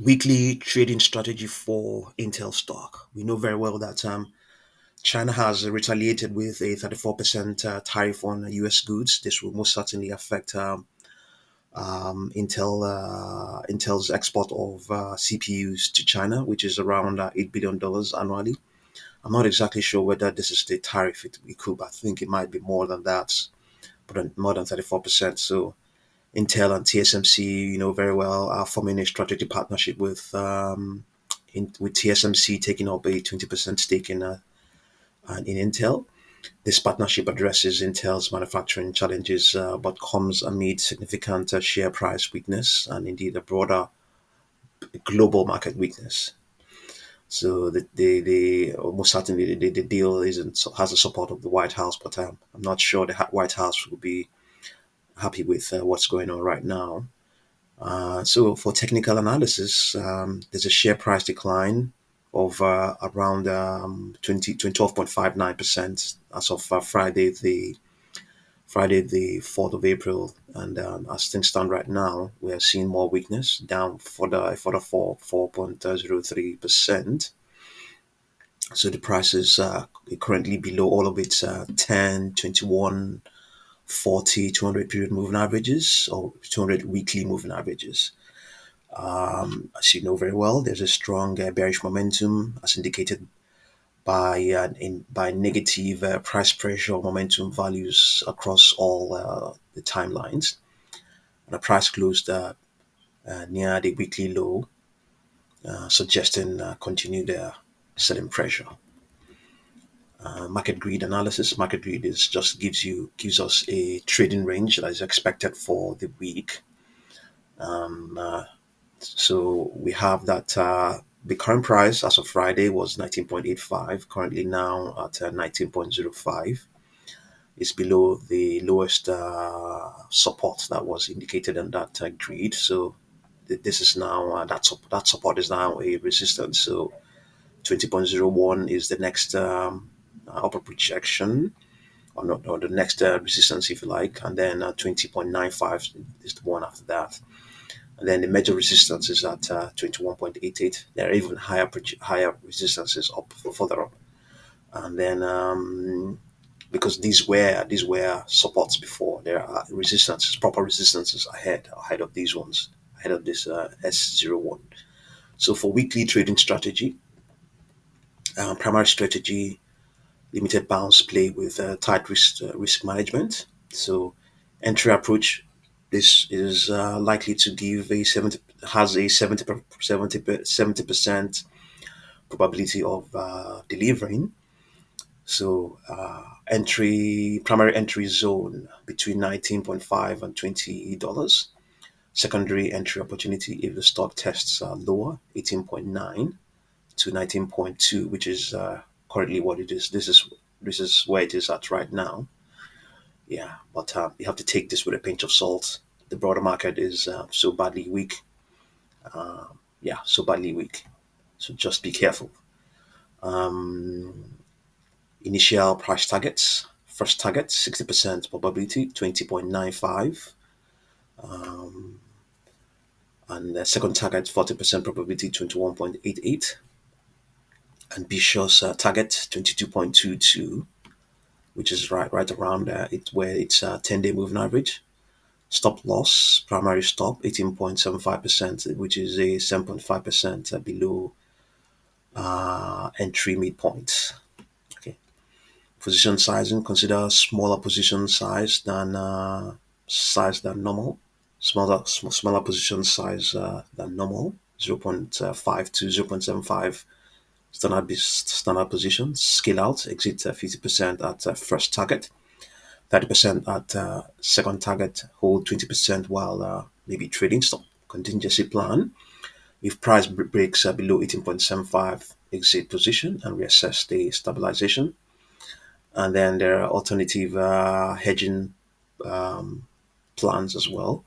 Weekly trading strategy for Intel stock. We know very well that China has retaliated with a 34% tariff on US goods. This will most certainly affect Intel's export of CPUs to China, which is around $8 billion annually. I'm not exactly sure whether this is the tariff it could, but I think it might be more than that, but more than 34%. So Intel and TSMC, very well, are forming a strategic partnership with TSMC taking up a 20% stake in Intel. This partnership addresses Intel's manufacturing challenges, but comes amid significant share price weakness and indeed a broader global market weakness. So the most certainly the deal isn't has the support of the White House, but I'm not sure the White House will be happy with what's going on right now. So for technical analysis, there's a share price decline of around 12.59% as of Friday the 4th of April. And as things stand right now, we are seeing more weakness, down for 4.03%. So the price is currently below all of its 10, 21, 40, 200 period moving averages or 200 weekly moving averages. As you know very well, there's a strong bearish momentum as indicated by negative price pressure momentum values across all the timelines. And the price closed near the weekly low, suggesting continued selling pressure. Market greed analysis. Market greed is just gives us a trading range that is expected for the week. So we have that the current price as of Friday was 19.85, currently now at 19.05. It's below the lowest support that was indicated in that grid. So this is now that support is now a resistance. So 20.01 is the next upper projection, or the next resistance, if you like, and then 20.95 is the one after that. And then the major resistance is at 21.88. There are even higher resistances up further up. And then because these were supports before, there are proper resistances ahead of these ones, ahead of this S01. So for weekly trading strategy, primary strategy, limited bounce play with tight risk management. So entry approach, this is likely to give a 70% probability of delivering. So primary entry zone between 19.5 and $20. Secondary entry opportunity if the stock tests lower, 18.9 to 19.2, which is currently what it is. This is where it is at right now. Yeah, but you have to take this with a pinch of salt. The broader market is so badly weak. Yeah, so badly weak. So just be careful. Um, Initial price targets. First target 60% probability 20.95, and the second target 40% probability 21.88. Ambitious target 22.22, which is right around where it's 10-day moving average. Stop loss, primary stop 18.75%, which is a 7.5% below entry midpoint. Okay. Position sizing, consider smaller position size than normal. Smaller position size than normal. 0.5 to 0.75 standard position. Scale out, exit 50% at first target, 30% at second target, hold 20% while maybe trading stop. Contingency plan. If price breaks below 18.75, exit position and reassess the stabilization. And then there are alternative hedging plans as well.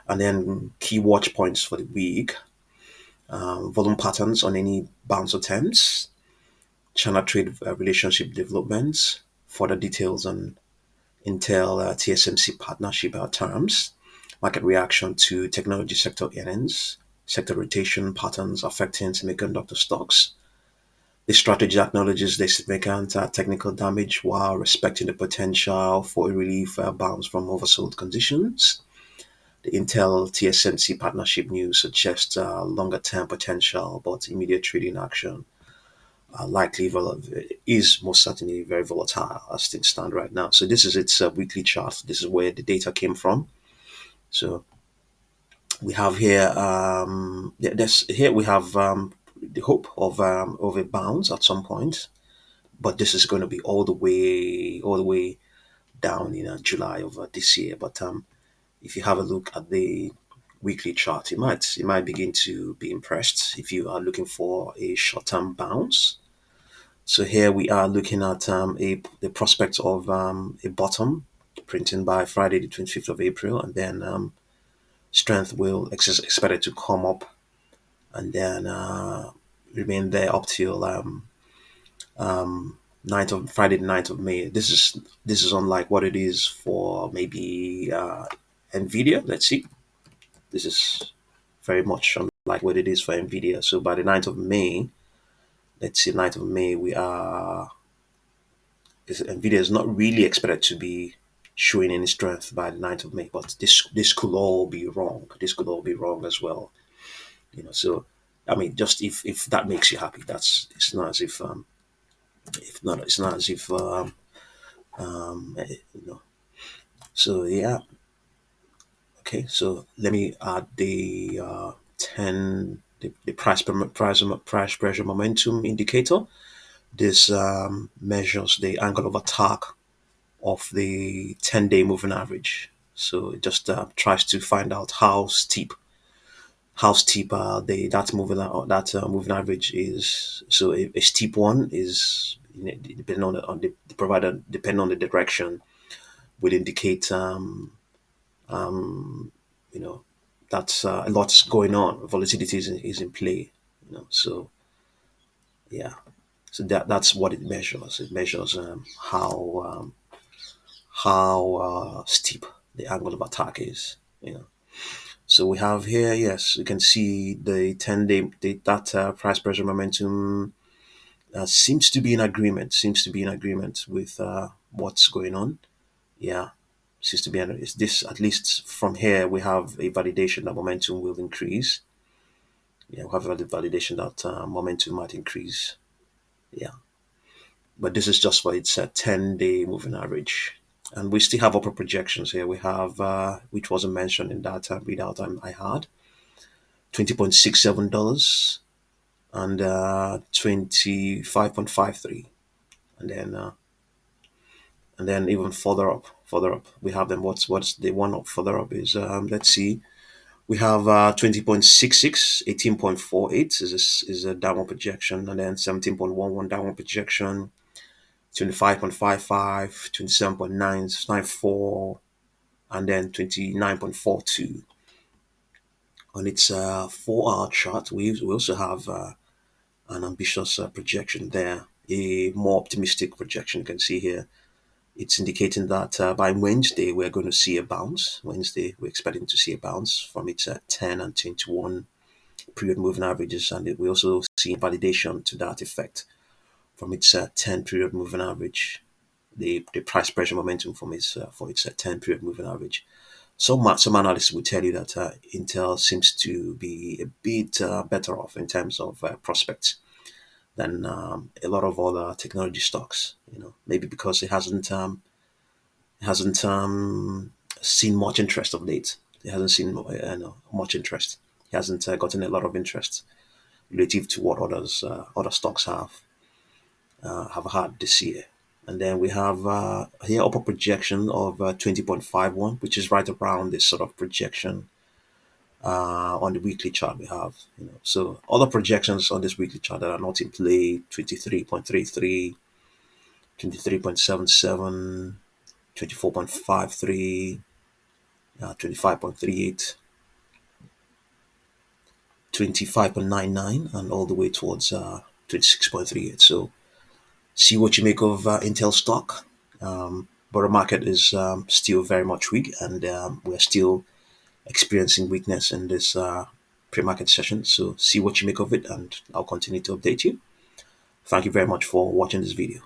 And then key watch points for the week. Volume patterns on any bounce attempts. China trade relationship developments. Further details on Intel TSMC partnership terms. Market reaction to technology sector earnings. sector rotation patterns affecting semiconductor stocks. The strategy acknowledges the significant technical damage while respecting the potential for a relief bounce from oversold conditions. The Intel TSMC partnership news suggests longer term potential, but immediate trading action is most certainly very volatile as things stand right now. So this is its weekly chart. This is where the data came from. So we have here, here we have the hope of a bounce at some point, but this is going to be all the way down in July of this year. But if you have a look at the weekly chart, you might begin to be impressed if you are looking for a short-term bounce. So here we are looking at the prospect of a bottom printing by Friday the 25th of April, and then strength will expected to come up and then remain there up till 9th of Friday the 9th of May. This is unlike what it is for maybe Nvidia. Let's see. This is very much unlike what it is for Nvidia. So by the 9th of May, let's see, 9th of May, Nvidia is not really expected to be showing any strength by the 9th of May, but this could all be wrong. This could all be wrong as well. So I mean, just if that makes you happy, it's not as if not it's not as if you know. So yeah, okay. So let me add the 10 the price pressure momentum indicator. This measures the angle of attack of the 10-day moving average. So it just tries to find out how steep moving average is. So a steep one is, depending on the provider, depending on the direction, will indicate you know that a lot's going on. Volatility is in play. So yeah, so that's what it measures. It measures how steep the angle of attack is. So we have here, yes, you can see the 10-day that price pressure momentum seems to be in agreement. Seems to be in agreement with what's going on. Yeah, seems to be. Is this, at least from here, we have a validation that momentum will increase. Yeah, we have a validation that momentum might increase. Yeah, but this is just for its 10-day moving average. And we still have upper projections here. We have, which wasn't mentioned in that readout I had, $20.67 and 25.53, and then even further up, we have them. What's the one up further up is, let's see, we have 20.66, 18.48 is a downward projection, and then 17.11 downward projection, 25.55, 27.994, and then 29.42. On its 4-hour chart, we also have an ambitious projection there, a more optimistic projection. You can see here, it's indicating that by Wednesday we're going to see a bounce. Wednesday we're expecting to see a bounce from its 10 and 21 period moving averages, and we also see validation to that effect from its 10 period moving average. The price pressure momentum from its for its 10 period moving average. Some analysts will tell you that Intel seems to be a bit better off in terms of prospects than a lot of other technology stocks. Maybe because it hasn't seen much interest of late. It hasn't seen much interest. It hasn't gotten a lot of interest relative to what other stocks have had this year. And then we have here upper projection of 20.51, which is right around this sort of projection on the weekly chart we have. So other projections on this weekly chart that are not in play: 23.33, 23.77, 24.53, 25.38, 25.99, and all the way towards 26.38. So see what you make of Intel stock. But the market is still very much weak, and we're still experiencing weakness in this pre-market session. So see what you make of it, and I'll continue to update you. Thank you very much for watching this video.